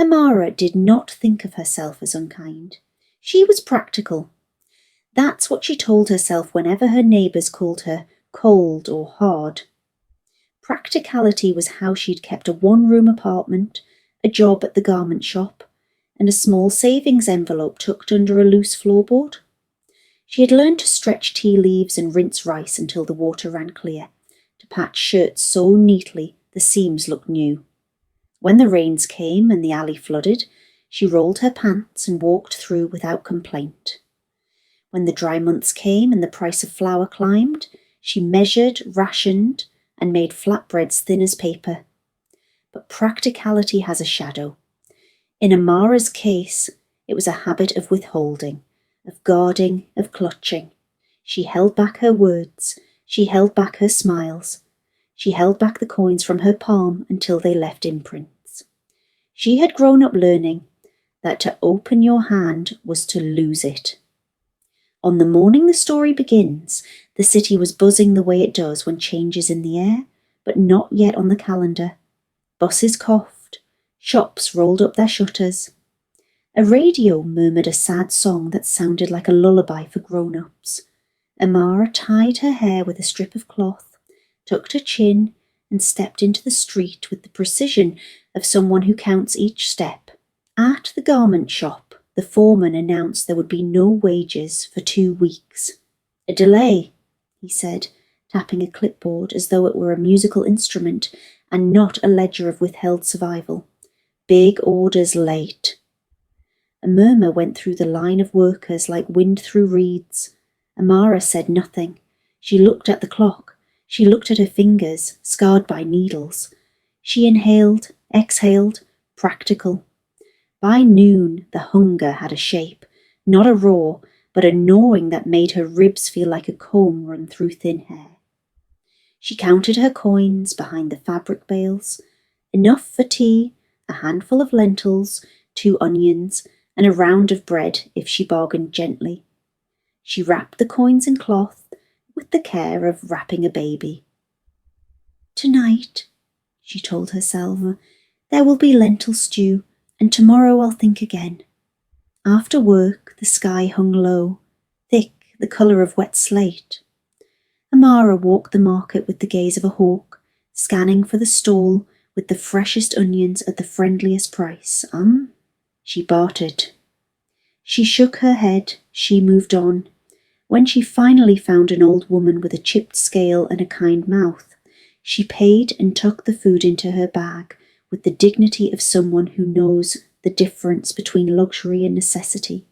Amara did not think of herself as unkind. She was practical. That's what she told herself whenever her neighbours called her cold or hard. Practicality was how she'd kept a one-room apartment, a job at the garment shop, and a small savings envelope tucked under a loose floorboard. She had learned to stretch tea leaves and rinse rice until the water ran clear, to patch shirts so neatly the seams looked new. When the rains came and the alley flooded, she rolled her pants and walked through without complaint. When the dry months came and the price of flour climbed, she measured, rationed, and made flatbreads thin as paper. But practicality has a shadow. In Amara's case, it was a habit of withholding, of guarding, of clutching. She held back her words, she held back her smiles, she held back the coins from her palm until they left imprints. She had grown up learning that to open your hand was to lose it. On the morning the story begins, the city was buzzing the way it does when change is in the air, but not yet on the calendar. Buses coughed, shops rolled up their shutters. A radio murmured a sad song that sounded like a lullaby for grown-ups. Amara tied her hair with a strip of cloth, tucked her chin, and stepped into the street with the precision of someone who counts each step. At the garment shop, the foreman announced there would be no wages for 2 weeks. A delay, he said, tapping a clipboard as though it were a musical instrument and not a ledger of withheld survival. Big orders late. A murmur went through the line of workers like wind through reeds. Amara said nothing. She looked at the clock. She looked at her fingers, scarred by needles. She inhaled, exhaled, practical. By noon, the hunger had a shape, not a roar, but a gnawing that made her ribs feel like a comb run through thin hair. She counted her coins behind the fabric bales. Enough for tea, a handful of lentils, 2 onions, and a round of bread if she bargained gently. She wrapped the coins in cloth with the care of wrapping a baby. "Tonight," she told herself, "there will be lentil stew, and tomorrow I'll think again." After work, the sky hung low, thick, the colour of wet slate. Amara walked the market with the gaze of a hawk, scanning for the stall with the freshest onions at the friendliest price. She bartered. She shook her head, she moved on. When she finally found an old woman with a chipped scale and a kind mouth, she paid and tucked the food into her bag with the dignity of someone who knows the difference between luxury and necessity.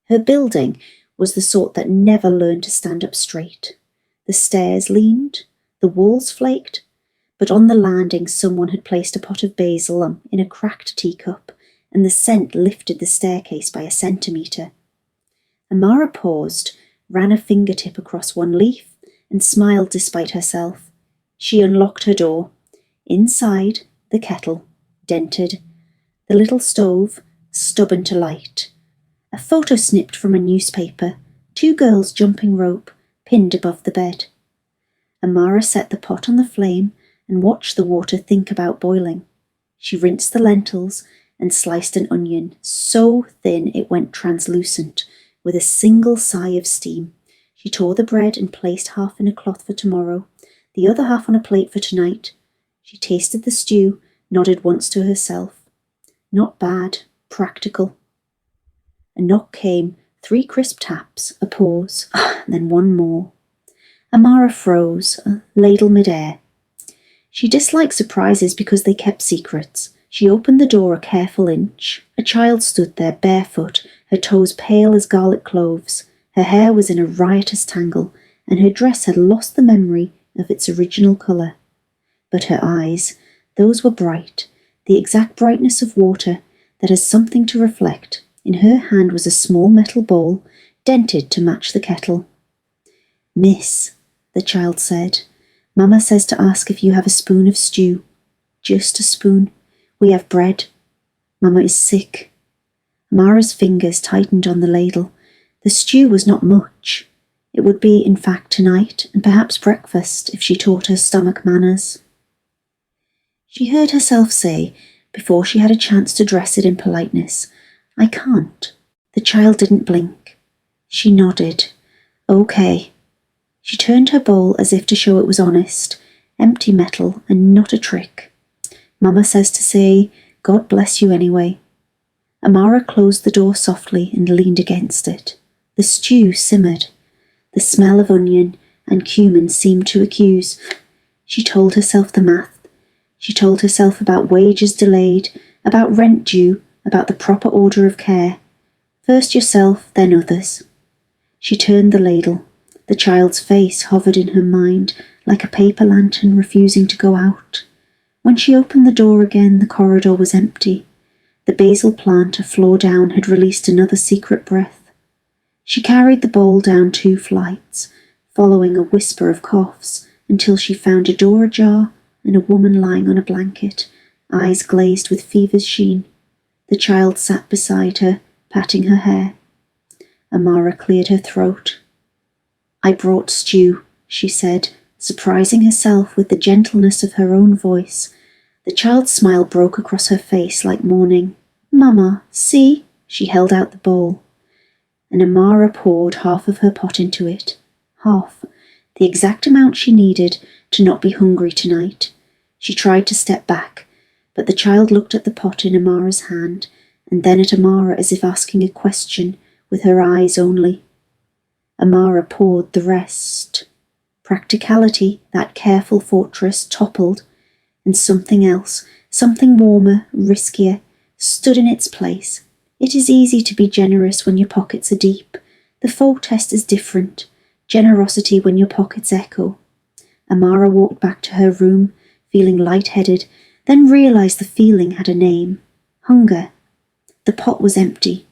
Her building was the sort that never learned to stand up straight. The stairs leaned, the walls flaked, but on the landing someone had placed a pot of basil in a cracked teacup, and the scent lifted the staircase by a centimetre. Amara paused, ran a fingertip across one leaf, and smiled despite herself. She unlocked her door. Inside, the kettle, dented. The little stove, stubborn to light. A photo snipped from a newspaper, 2 girls jumping rope, pinned above the bed. Amara set the pot on the flame and watched the water think about boiling. She rinsed the lentils and sliced an onion, so thin it went translucent. With a single sigh of steam, she tore the bread and placed half in a cloth for tomorrow, the other half on a plate for tonight. She tasted the stew, nodded once to herself. Not bad, practical. A knock came, 3 crisp taps, a pause, then one more. Amara froze, a ladle mid-air. She disliked surprises because they kept secrets. She opened the door a careful inch. A child stood there barefoot, her toes pale as garlic cloves. Her hair was in a riotous tangle, and her dress had lost the memory of its original colour. But her eyes, those were bright, the exact brightness of water that has something to reflect. In her hand was a small metal bowl, dented to match the kettle. "Miss," the child said, "Mama says to ask if you have a spoon of stew. Just a spoon. We have bread. Mama is sick." Amara's fingers tightened on the ladle. The stew was not much. It would be, in fact, tonight, and perhaps breakfast, if she taught her stomach manners. She heard herself say, before she had a chance to dress it in politeness. "I can't." The child didn't blink. She nodded. "Okay." She turned her bowl as if to show it was honest, empty metal and not a trick. "Mama says to say, God bless you anyway." Amara closed the door softly and leaned against it. The stew simmered. The smell of onion and cumin seemed to accuse. She told herself the math. She told herself about wages delayed, about rent due, about the proper order of care. First yourself, then others. She turned the ladle. The child's face hovered in her mind like a paper lantern refusing to go out. When she opened the door again, the corridor was empty. The basil plant a floor down had released another secret breath. She carried the bowl down 2 flights, following a whisper of coughs, until she found a door ajar and a woman lying on a blanket, eyes glazed with fever's sheen. The child sat beside her, patting her hair. Amara cleared her throat. "I brought stew," she said, surprising herself with the gentleness of her own voice. The child's smile broke across her face like morning. "Mama, see?" She held out the bowl, and Amara poured half of her pot into it. Half, the exact amount she needed to not be hungry tonight. She tried to step back, but the child looked at the pot in Amara's hand, and then at Amara as if asking a question, with her eyes only. Amara poured the rest. Practicality, that careful fortress, toppled, and something else, something warmer, riskier, stood in its place. It is easy to be generous when your pockets are deep. The folk test is different. Generosity when your pockets echo. Amara walked back to her room, feeling light-headed, then realised the feeling had a name. Hunger. The pot was empty.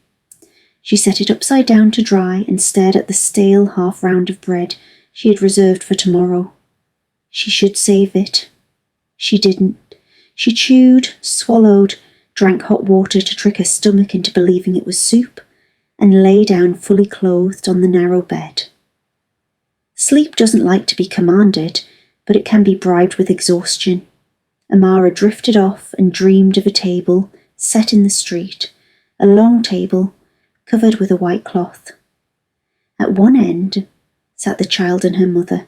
She set it upside down to dry and stared at the stale half-round of bread she had reserved for tomorrow. She should save it. She didn't. She chewed, swallowed, drank hot water to trick her stomach into believing it was soup, and lay down fully clothed on the narrow bed. Sleep doesn't like to be commanded, but it can be bribed with exhaustion. Amara drifted off and dreamed of a table set in the street, a long table covered with a white cloth. At one end sat the child and her mother.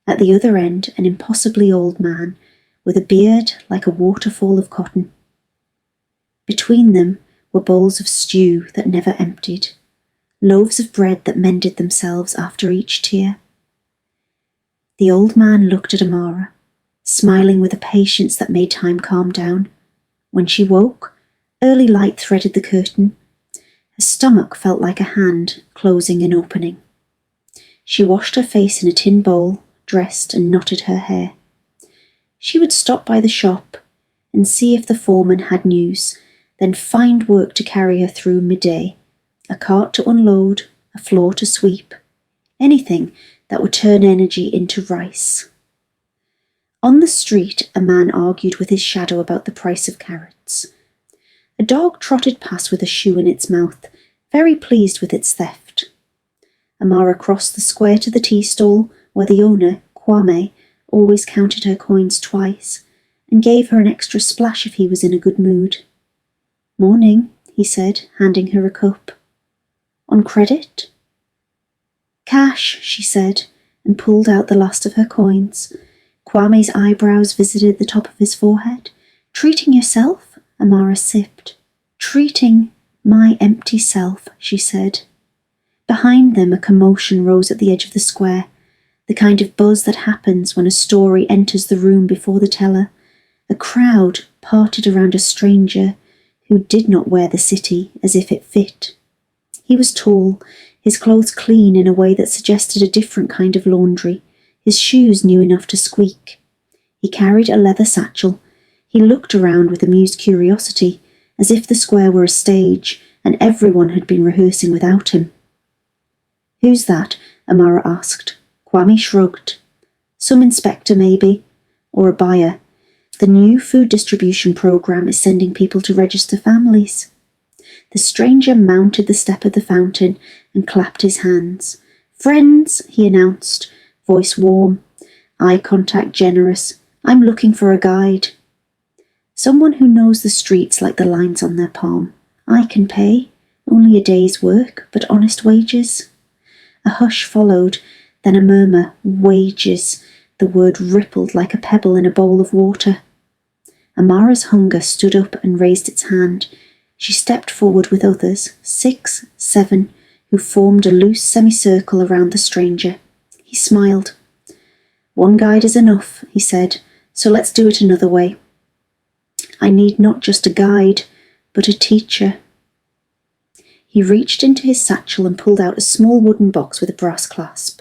At the other end, an impossibly old man with a beard like a waterfall of cotton. Between them were bowls of stew that never emptied, loaves of bread that mended themselves after each tear. The old man looked at Amara, smiling with a patience that made time calm down. When she woke, early light threaded the curtain. Her stomach felt like a hand closing and opening. She washed her face in a tin bowl, dressed and knotted her hair. She would stop by the shop and see if the foreman had news, then find work to carry her through midday, a cart to unload, a floor to sweep, anything that would turn energy into rice. On the street, a man argued with his shadow about the price of carrots. A dog trotted past with a shoe in its mouth, very pleased with its theft. Amara crossed the square to the tea stall, where the owner, Kwame, always counted her coins twice, and gave her an extra splash if he was in a good mood. "Morning," he said, handing her a cup. "On credit?" "Cash," she said, and pulled out the last of her coins. Kwame's eyebrows visited the top of his forehead. "Treating yourself?" Amara sipped. "Treating my empty self," she said. Behind them, a commotion rose at the edge of the square, the kind of buzz that happens when a story enters the room before the teller. A crowd parted around a stranger who did not wear the city as if it fit. He was tall, his clothes clean in a way that suggested a different kind of laundry, his shoes new enough to squeak. He carried a leather satchel. He looked around with amused curiosity, as if the square were a stage and everyone had been rehearsing without him. "Who's that?" Amara asked. Kwame shrugged. "Some inspector, maybe, or a buyer. The new food distribution program is sending people to register families." The stranger mounted the step of the fountain and clapped his hands. "Friends," he announced, voice warm, eye contact generous. "I'm looking for a guide." Someone who knows the streets like the lines on their palm. I can pay. Only a day's work, but honest wages. A hush followed, then a murmur. Wages. The word rippled like a pebble in a bowl of water. Amara's hunger stood up and raised its hand. She stepped forward with others, 6, 7, who formed a loose semicircle around the stranger. He smiled. One guide is enough, he said, so let's do it another way. I need not just a guide, but a teacher. He reached into his satchel and pulled out a small wooden box with a brass clasp.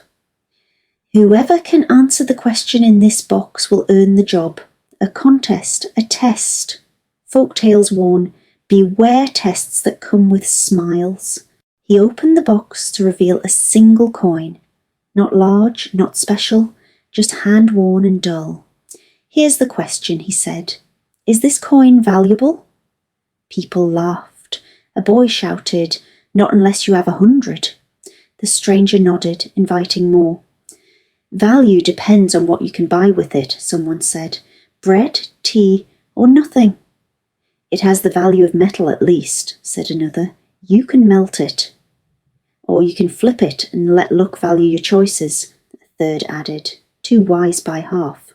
Whoever can answer the question in this box will earn the job. A contest, a test. Folktales warn, beware tests that come with smiles. He opened the box to reveal a single coin. Not large, not special, just hand-worn and dull. Here's the question, he said. Is this coin valuable? People laughed. A boy shouted, Not unless you have 100. The stranger nodded, inviting more. Value depends on what you can buy with it, someone said. Bread, tea, or nothing. It has the value of metal at least, said another. You can melt it. Or you can flip it and let luck value your choices, a third added, too wise by half.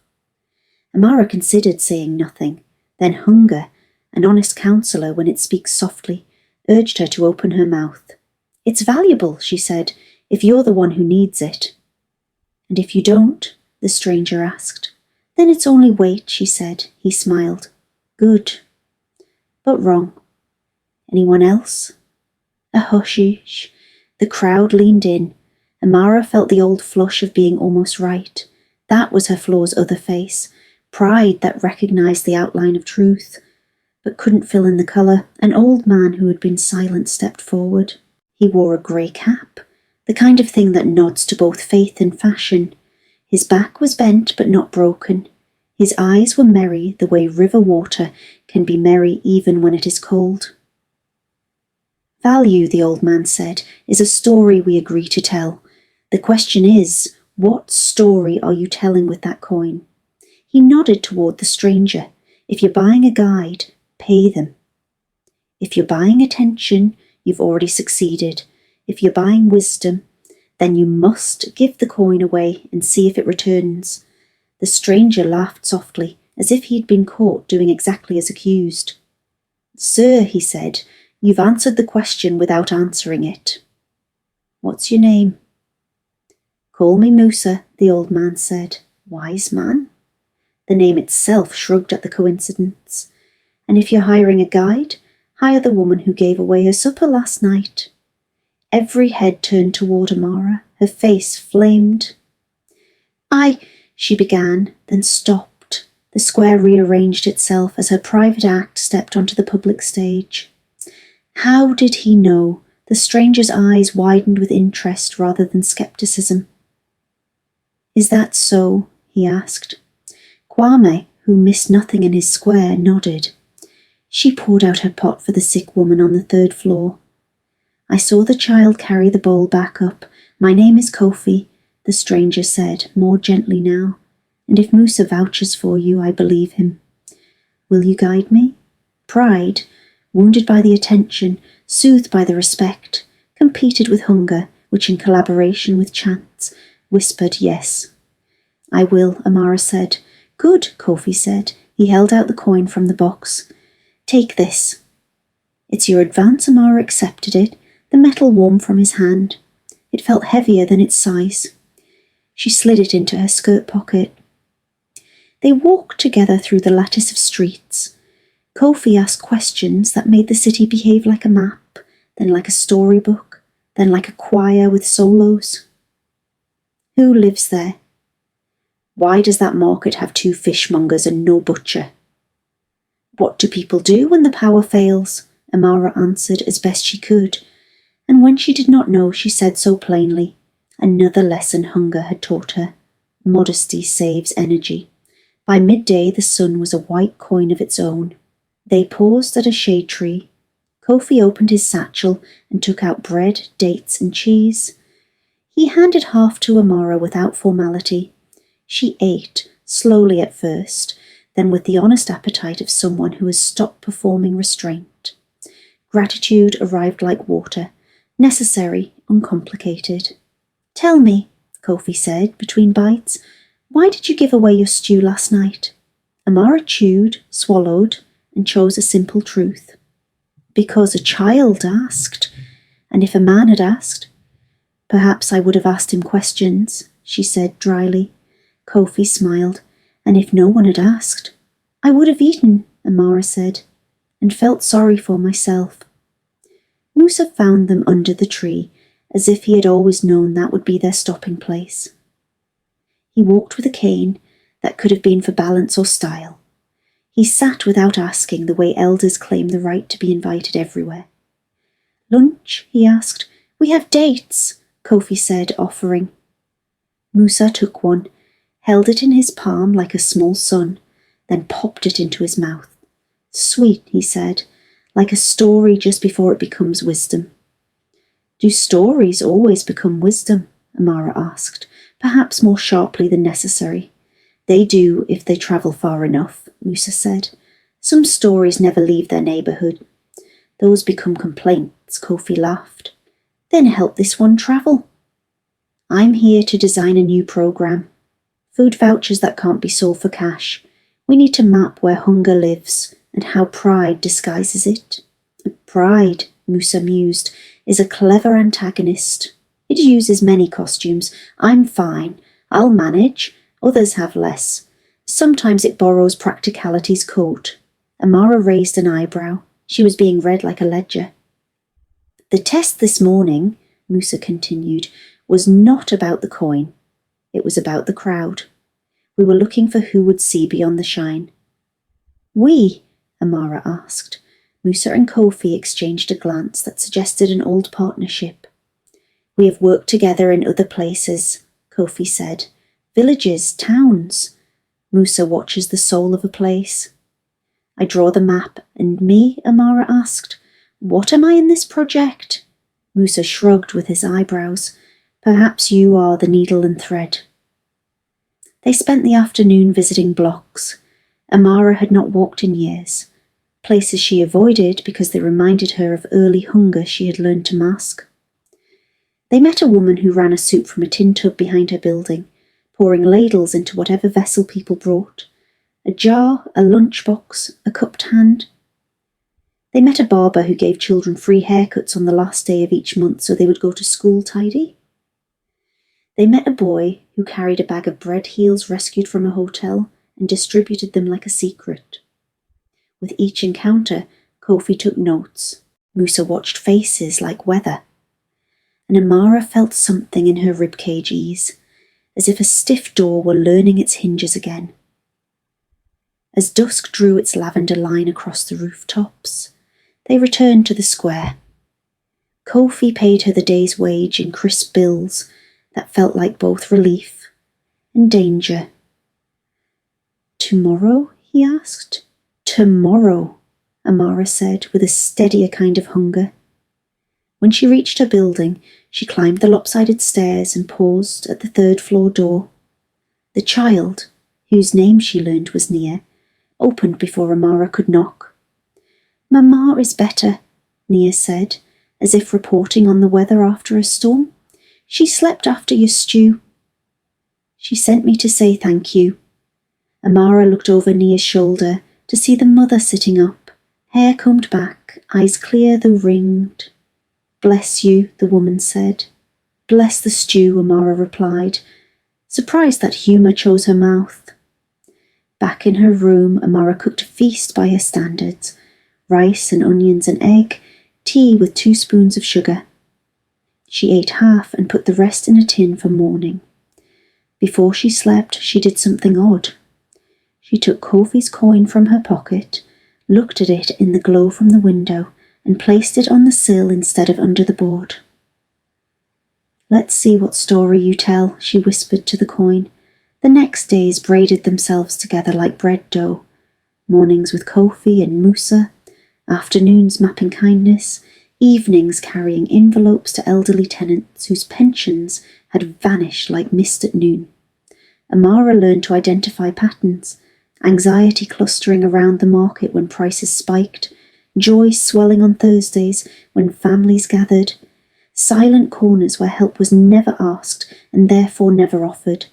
Amara considered saying nothing. Then hunger, an honest counsellor when it speaks softly, urged her to open her mouth. It's valuable, she said, if you're the one who needs it. And if you don't? The stranger asked. Then it's only weight, she said. He smiled. Good. But wrong. Anyone else? A hush-ish. The crowd leaned in. Amara felt the old flush of being almost right. That was her flaw's other face. Pride that recognised the outline of truth, but couldn't fill in the colour. An old man who had been silent stepped forward. He wore a grey cap, the kind of thing that nods to both faith and fashion. His back was bent but not broken. His eyes were merry the way river water can be merry even when it is cold. Value, the old man said, is a story we agree to tell. The question is, what story are you telling with that coin? He nodded toward the stranger. If you're buying a guide, pay them. If you're buying attention, you've already succeeded. If you're buying wisdom, then you must give the coin away and see if it returns. The stranger laughed softly, as if he'd been caught doing exactly as accused. Sir, he said, you've answered the question without answering it. What's your name? Call me Musa, the old man said. Wise man? The name itself shrugged at the coincidence. And if you're hiring a guide, hire the woman who gave away her supper last night. Every head turned toward Amara. Her face flamed. She began, then stopped. The square rearranged itself as her private act stepped onto the public stage. How did he know? The stranger's eyes widened with interest rather than skepticism. Is that so? He asked. Kwame, who missed nothing in his square, nodded. She poured out her pot for the sick woman on the 3rd floor. I saw the child carry the bowl back up. My name is Kofi, the stranger said, more gently now. And if Musa vouches for you, I believe him. Will you guide me? Pride, wounded by the attention, soothed by the respect, competed with hunger, which in collaboration with chance, whispered yes. I will, Amara said. Good, Kofi said. He held out the coin from the box. Take this. It's your advance. Amara accepted it, the metal warm from his hand. It felt heavier than its size. She slid it into her skirt pocket. They walked together through the lattice of streets. Kofi asked questions that made the city behave like a map, then like a storybook, then like a choir with solos. Who lives there? Why does that market have 2 fishmongers and no butcher? What do people do when the power fails? Amara answered as best she could, and when she did not know, she said so plainly. Another lesson hunger had taught her. Modesty saves energy. By midday, the sun was a white coin of its own. They paused at a shade tree. Kofi opened his satchel and took out bread, dates, and cheese. He handed half to Amara without formality. She ate, slowly at first, then with the honest appetite of someone who has stopped performing restraint. Gratitude arrived like water, necessary, uncomplicated. "Tell me," Kofi said between bites, "why did you give away your stew last night?" Amara chewed, swallowed, and chose a simple truth. "Because a child asked, and if a man had asked, perhaps I would have asked him questions," she said dryly. Kofi smiled. "And if no one had asked, I would have eaten," Amara said, "and felt sorry for myself." Musa found them under the tree, as if he had always known that would be their stopping place. He walked with a cane that could have been for balance or style. He sat without asking, the way elders claim the right to be invited everywhere. "Lunch?" he asked. "We have dates," Kofi said, offering. Musa took one, held it in his palm like a small son, then popped it into his mouth. "Sweet," he said, "like a story just before it becomes wisdom." "Do stories always become wisdom?" Amara asked, perhaps more sharply than necessary. "They do if they travel far enough," Musa said. "Some stories never leave their neighbourhood. Those become complaints," Kofi laughed. "Then help this one travel." "I'm here to design a new programme. Food vouchers that can't be sold for cash. We need to map where hunger lives and how pride disguises it." "Pride," Musa mused, "is a clever antagonist. It uses many costumes. I'm fine. I'll manage. Others have less. Sometimes it borrows practicality's coat." Amara raised an eyebrow. She was being read like a ledger. "The test this morning," Musa continued, "was not about the coin. It was about the crowd. We were looking for who would see beyond the shine." "We?" Amara asked. Musa and Kofi exchanged a glance that suggested an old partnership. "We have worked together in other places," Kofi said. "Villages, towns. Musa watches the soul of a place." "I draw the map, and me?" Amara asked. "What am I in this project?" Musa shrugged with his eyebrows. "Perhaps you are the needle and thread." They spent the afternoon visiting blocks. Amara had not walked in years, places she avoided because they reminded her of early hunger she had learned to mask. They met a woman who ran a soup from a tin tub behind her building, pouring ladles into whatever vessel people brought. A jar, a lunchbox, a cupped hand. They met a barber who gave children free haircuts on the last day of each month so they would go to school tidy. They met a boy who carried a bag of bread heels rescued from a hotel and distributed them like a secret. With each encounter, Kofi took notes. Musa watched faces like weather. And Amara felt something in her ribcage ease, as if a stiff door were learning its hinges again. As dusk drew its lavender line across the rooftops, they returned to the square. Kofi paid her the day's wage in crisp bills that felt like both relief and danger. "Tomorrow?" he asked. "Tomorrow," Amara said with a steadier kind of hunger. When she reached her building, she climbed the lopsided stairs and paused at the third-floor door. The child, whose name she learned was Nia, opened before Amara could knock. "Mama is better," Nia said, as if reporting on the weather after a storm. "She slept after your stew." "She sent me to say thank you." Amara looked over Nia's shoulder to see the mother sitting up, hair combed back, eyes clear though ringed. "Bless you," the woman said. "Bless the stew," Amara replied, surprised that humour chose her mouth. Back in her room, Amara cooked a feast by her standards: rice and onions and egg, tea with 2 spoons of sugar. She ate half and put the rest in a tin for morning. Before she slept, she did something odd. She took Kofi's coin from her pocket, looked at it in the glow from the window, and placed it on the sill instead of under the board. "Let's see what story you tell," she whispered to the coin. The next days braided themselves together like bread dough. Mornings with Kofi and Musa, afternoons mapping kindness, evenings carrying envelopes to elderly tenants whose pensions had vanished like mist at noon. Amara learned to identify patterns, Anxiety clustering around the market when prices spiked, joy swelling on Thursdays when families gathered, silent corners where help was never asked and therefore never offered.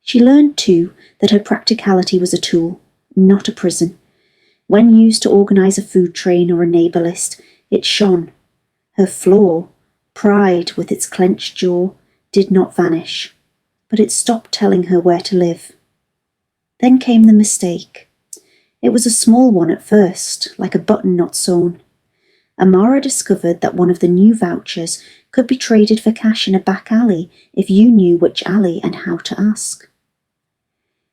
She learned, too, that her practicality was a tool, not a prison. When used to organise a food train or a neighbour list, it shone. Her flaw, pride with its clenched jaw, did not vanish, but it stopped telling her where to live. Then came the mistake. It was a small one at first, like a button not sewn. Amara discovered that one of the new vouchers could be traded for cash in a back alley if you knew which alley and how to ask.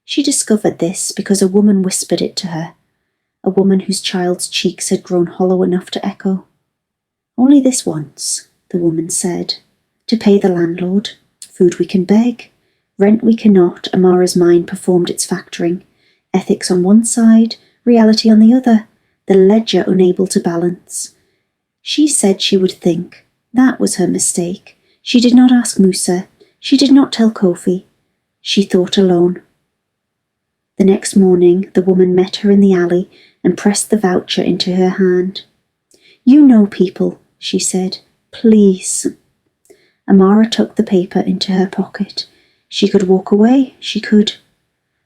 She discovered this because a woman whispered it to her, a woman whose child's cheeks had grown hollow enough to echo. "Only this once," the woman said. "To pay the landlord. Food we can beg. Rent we cannot." Amara's mind performed its factoring. Ethics on one side, reality on the other, the ledger unable to balance. She said she would think. That was her mistake. She did not ask Musa. She did not tell Kofi. She thought alone. The next morning, the woman met her in the alley and pressed the voucher into her hand. "You know people," she said. "Please." Amara tucked the paper into her pocket. She could walk away, she could.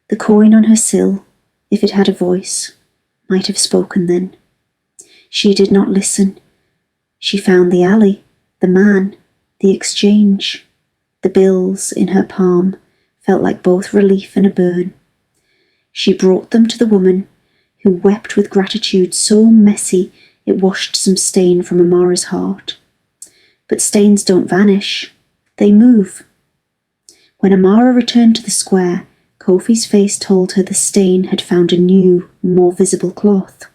The coin on her sill, if it had a voice, might have spoken then. She did not listen. She found the alley, the man, the exchange. The bills in her palm felt like both relief and a burn. She brought them to the woman, who wept with gratitude so messy it washed some stain from Amara's heart. But stains don't vanish, they move. When Amara returned to the square, Kofi's face told her the stain had found a new, more visible cloth.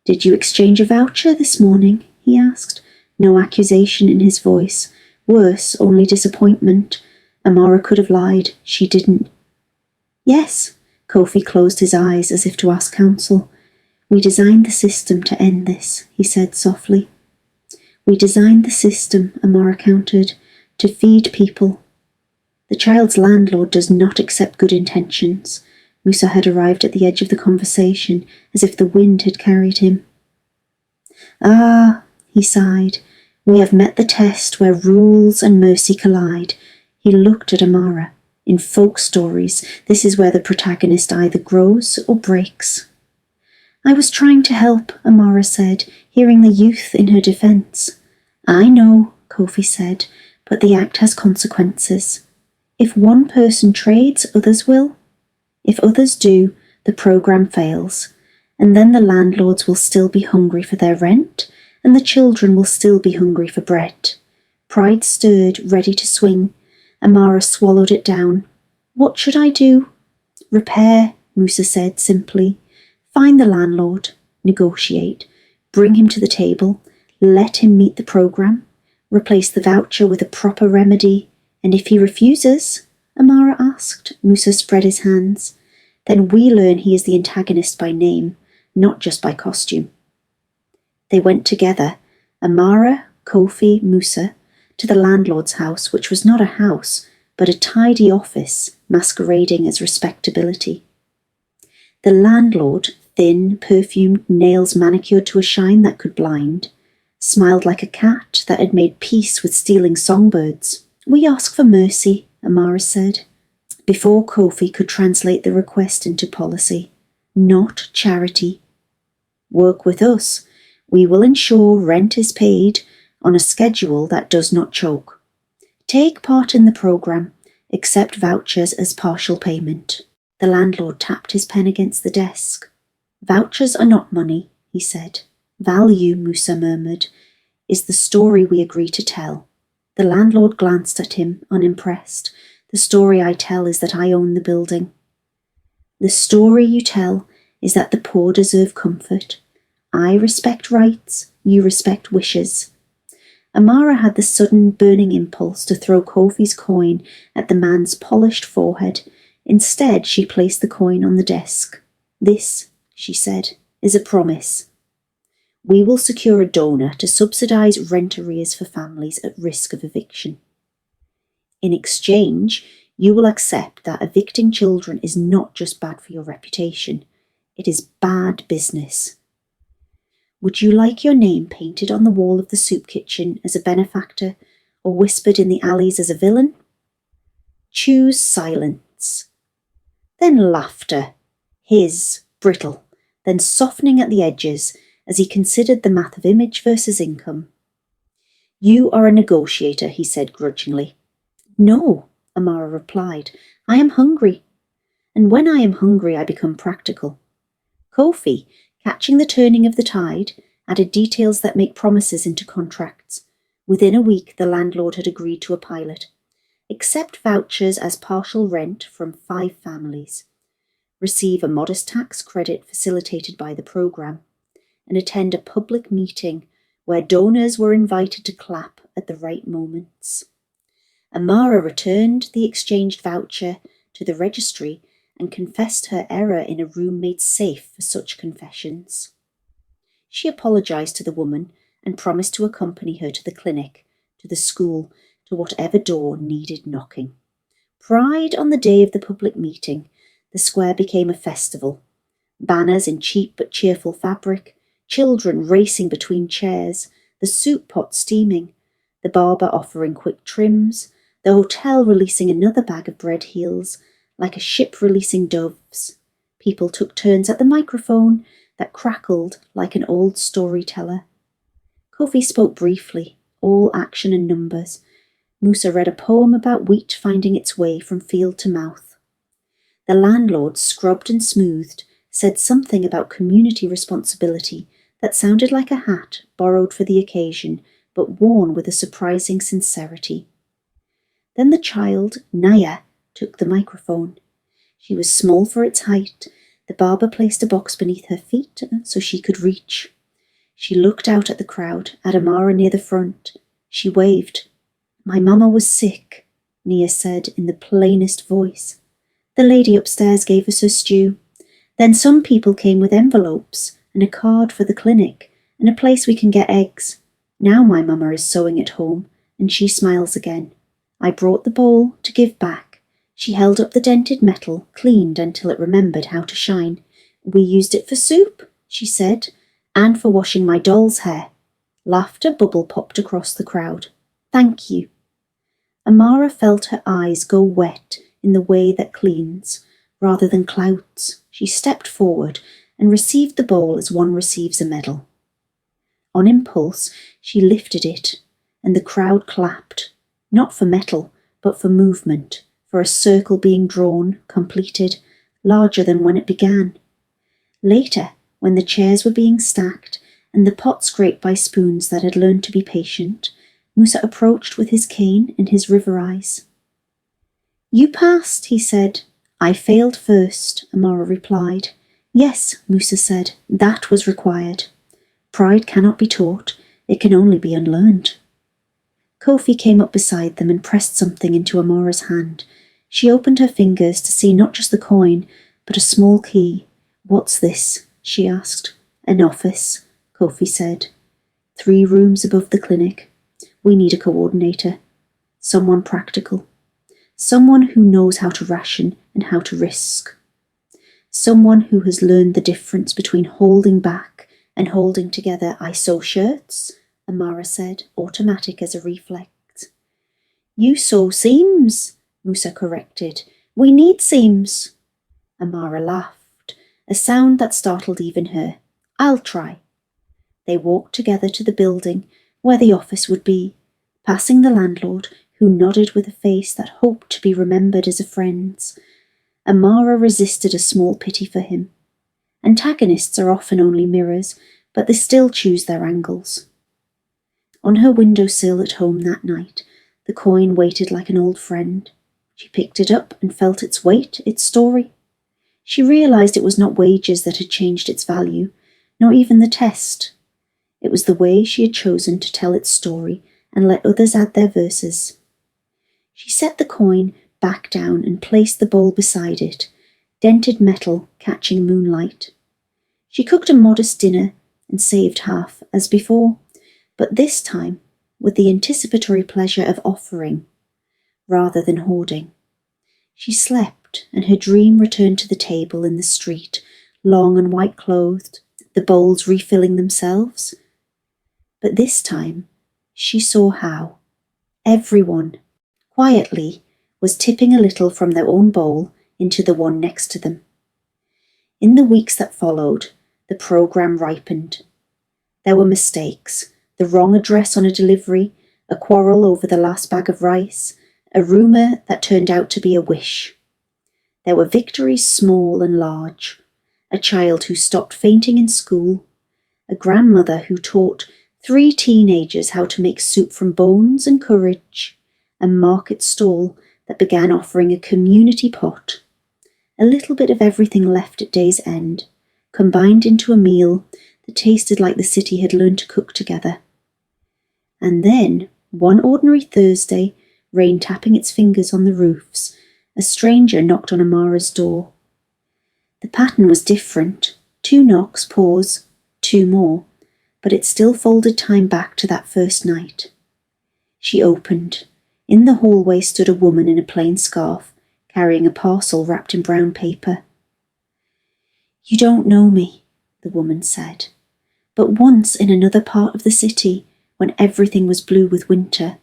"Did you exchange a voucher this morning?" he asked. No accusation in his voice. Worse, only disappointment. Amara could have lied. She didn't. "Yes." Kofi closed his eyes as if to ask counsel. "We designed the system to end this," he said softly. "We designed the system," Amara countered, "to feed people. The child's landlord does not accept good intentions." Musa had arrived at the edge of the conversation, as if the wind had carried him. "Ah," he sighed, "we have met the test where rules and mercy collide." He looked at Amara. In folk stories, this is where the protagonist either grows or breaks. "I was trying to help," Amara said, hearing the youth in her defence. "I know," Kofi said, "but the act has consequences. If one person trades, others will. If others do, the programme fails, and then the landlords will still be hungry for their rent, and the children will still be hungry for bread." Pride stirred, ready to swing. Amara swallowed it down. "What should I do?" "Repair," Musa said simply. "Find the landlord, negotiate, bring him to the table, let him meet the programme, replace the voucher with a proper remedy, and if he refuses," Amara asked. Musa spread his hands. "Then we learn he is the antagonist by name, not just by costume." They went together, Amara, Kofi, Musa, to the landlord's house, which was not a house, but a tidy office masquerading as respectability. The landlord, thin, perfumed, nails manicured to a shine that could blind, smiled like a cat that had made peace with stealing songbirds. "We ask for mercy," Amara said, before Kofi could translate the request into policy. "Not charity. Work with us. We will ensure rent is paid on a schedule that does not choke. Take part in the programme. Accept vouchers as partial payment." The landlord tapped his pen against the desk. "Vouchers are not money," he said. "Value," Musa murmured, "is the story we agree to tell." The landlord glanced at him, unimpressed. "The story I tell is that I own the building." "The story you tell is that the poor deserve comfort. I respect rights, you respect wishes." Amara had the sudden burning impulse to throw Kofi's coin at the man's polished forehead. Instead, she placed the coin on the desk. "This," she said, "is a promise. We will secure a donor to subsidise rent arrears for families at risk of eviction. In exchange, you will accept that evicting children is not just bad for your reputation, it is bad business. Would you like your name painted on the wall of the soup kitchen as a benefactor, or whispered in the alleys as a villain? Choose silence. Then laughter, his, brittle, then softening at the edges as he considered the math of image versus income. You are a negotiator, he said grudgingly. No, Amara replied, I am hungry. And when I am hungry, I become practical. Kofi, catching the turning of the tide, added details that make promises into contracts. Within a week, the landlord had agreed to a pilot. Accept vouchers as partial rent from 5 families. Receive a modest tax credit facilitated by the programme. And attend a public meeting where donors were invited to clap at the right moments. Amara returned the exchanged voucher to the registry and confessed her error in a room made safe for such confessions. She apologised to the woman and promised to accompany her to the clinic, to the school, to whatever door needed knocking. Pride on the day of the public meeting, the square became a festival. Banners in cheap but cheerful fabric, children racing between chairs, the soup pot steaming, the barber offering quick trims, the hotel releasing another bag of bread heels, like a ship releasing doves. People took turns at the microphone that crackled like an old storyteller. Kofi spoke briefly, all action and numbers. Musa read a poem about wheat finding its way from field to mouth. The landlord, scrubbed and smoothed, said something about community responsibility that sounded like a hat borrowed for the occasion, but worn with a surprising sincerity. Then the child, Naya, took the microphone. She was small for its height. The barber placed a box beneath her feet so she could reach. She looked out at the crowd, at Amara near the front. She waved. My mama was sick, Nia said in the plainest voice. The lady upstairs gave us her stew. Then some people came with envelopes and a card for the clinic and a place we can get eggs. Now my mama is sewing at home, and she smiles again. I brought the bowl to give back. She held up the dented metal, cleaned until it remembered how to shine. We used it for soup, she said, and for washing my doll's hair. Laughter bubble popped across the crowd. Thank you. Amara felt her eyes go wet in the way that cleans, rather than clouds. She stepped forward and received the bowl as one receives a medal. On impulse, she lifted it, and the crowd clapped, not for metal, but for movement, for a circle being drawn, completed, larger than when it began. Later, when the chairs were being stacked, and the pot scraped by spoons that had learned to be patient, Musa approached with his cane and his river eyes. You passed, he said. I failed first, Amara replied. Yes, Musa said, that was required. Pride cannot be taught, it can only be unlearned. Kofi came up beside them and pressed something into Amara's hand. She opened her fingers to see not just the coin, but a small key. What's this? She asked. An office, Kofi said. 3 rooms above the clinic. We need a coordinator. Someone practical. Someone who knows how to ration and how to risk. Someone who has learned the difference between holding back and holding together. I sew shirts, Amara said, automatic as a reflex. You sew seams, Musa corrected. We need seams. Amara laughed, a sound that startled even her. I'll try. They walked together to the building where the office would be, passing the landlord, who nodded with a face that hoped to be remembered as a friend's. Amara resisted a small pity for him. Antagonists are often only mirrors, but they still choose their angles. On her windowsill at home that night, the coin waited like an old friend. She picked it up and felt its weight, its story. She realised it was not wages that had changed its value, nor even the test. It was the way she had chosen to tell its story and let others add their verses. She set the coin back down and placed the bowl beside it, dented metal catching moonlight. She cooked a modest dinner and saved half, as before, but this time with the anticipatory pleasure of offering, rather than hoarding. She slept, and her dream returned to the table in the street, long and white-clothed, the bowls refilling themselves. But this time she saw how everyone, quietly, was tipping a little from their own bowl into the one next to them. In the weeks that followed, the programme ripened. There were mistakes, the wrong address on a delivery, a quarrel over the last bag of rice, a rumour that turned out to be a wish. There were victories small and large, a child who stopped fainting in school, a grandmother who taught 3 teenagers how to make soup from bones and courage, a market stall that began offering a community pot. A little bit of everything left at day's end, combined into a meal that tasted like the city had learned to cook together. And then, one ordinary Thursday, rain tapping its fingers on the roofs, a stranger knocked on Amara's door. The pattern was different. 2 knocks, pause, 2 more, but it still folded time back to that first night. She opened. In the hallway stood a woman in a plain scarf, carrying a parcel wrapped in brown paper. "You don't know me," the woman said, "but once in another part of the city, when everything was blue with winter,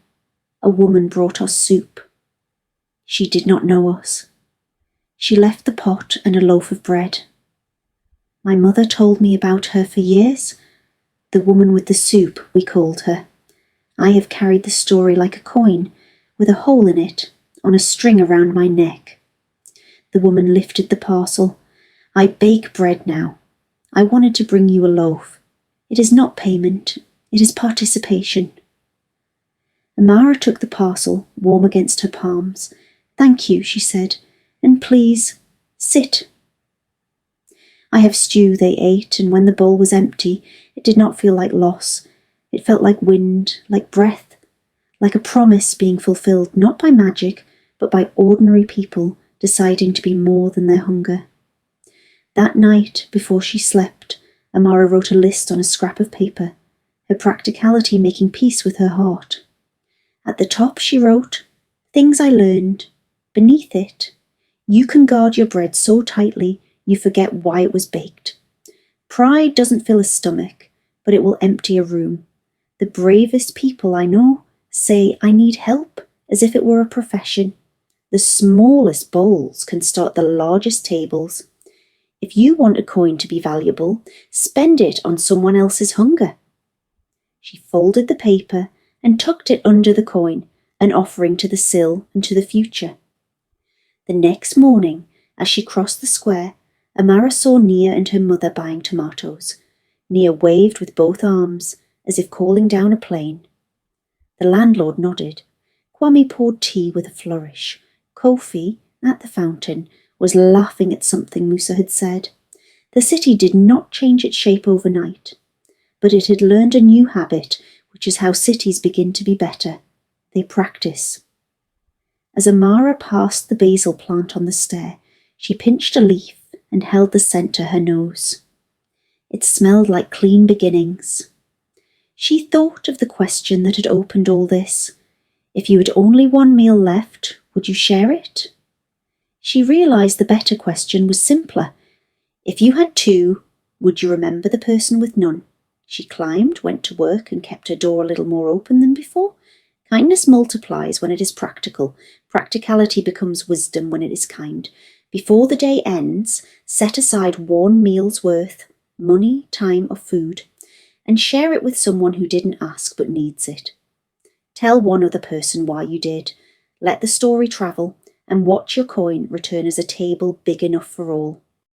a woman brought us soup. She did not know us. She left the pot and a loaf of bread. My mother told me about her for years. The woman with the soup, we called her. I have carried the story like a coin, with a hole in it, on a string around my neck." The woman lifted the parcel. "I bake bread now. I wanted to bring you a loaf. It is not payment, it is participation." Amara took the parcel, warm against her palms. "Thank you," she said, "and please, sit." "I have stew," they ate, and when the bowl was empty, it did not feel like loss. It felt like wind, like breath, like a promise being fulfilled not by magic, but by ordinary people deciding to be more than their hunger. That night, before she slept, Amara wrote a list on a scrap of paper, her practicality making peace with her heart. At the top she wrote, "Things I learned." Beneath it, "You can guard your bread so tightly you forget why it was baked. Pride doesn't fill a stomach, but it will empty a room. The bravest people I know say I need help as if it were a profession. The smallest bowls can start the largest tables. If you want a coin to be valuable, spend it on someone else's hunger." She folded the paper and tucked it under the coin, an offering to the sill and to the future. The next morning, as she crossed the square, Amara saw Nia and her mother buying tomatoes. Nia waved with both arms, as if calling down a plane. The landlord nodded. Kwame poured tea with a flourish. Kofi, at the fountain, was laughing at something Musa had said. The city did not change its shape overnight, but it had learned a new habit, which is how cities begin to be better. They practice. As Amara passed the basil plant on the stair, she pinched a leaf and held the scent to her nose. It smelled like clean beginnings. She thought of the question that had opened all this. If you had only 1 meal left, would you share it? She realised the better question was simpler. If you had 2, would you remember the person with none? She climbed, went to work, and kept her door a little more open than before. Kindness multiplies when it is practical. Practicality becomes wisdom when it is kind. Before the day ends, set aside 1 meal's worth, money, time, or food, and share it with someone who didn't ask but needs it. Tell one other person why you did. Let the story travel, and watch your coin return as a table big enough for all.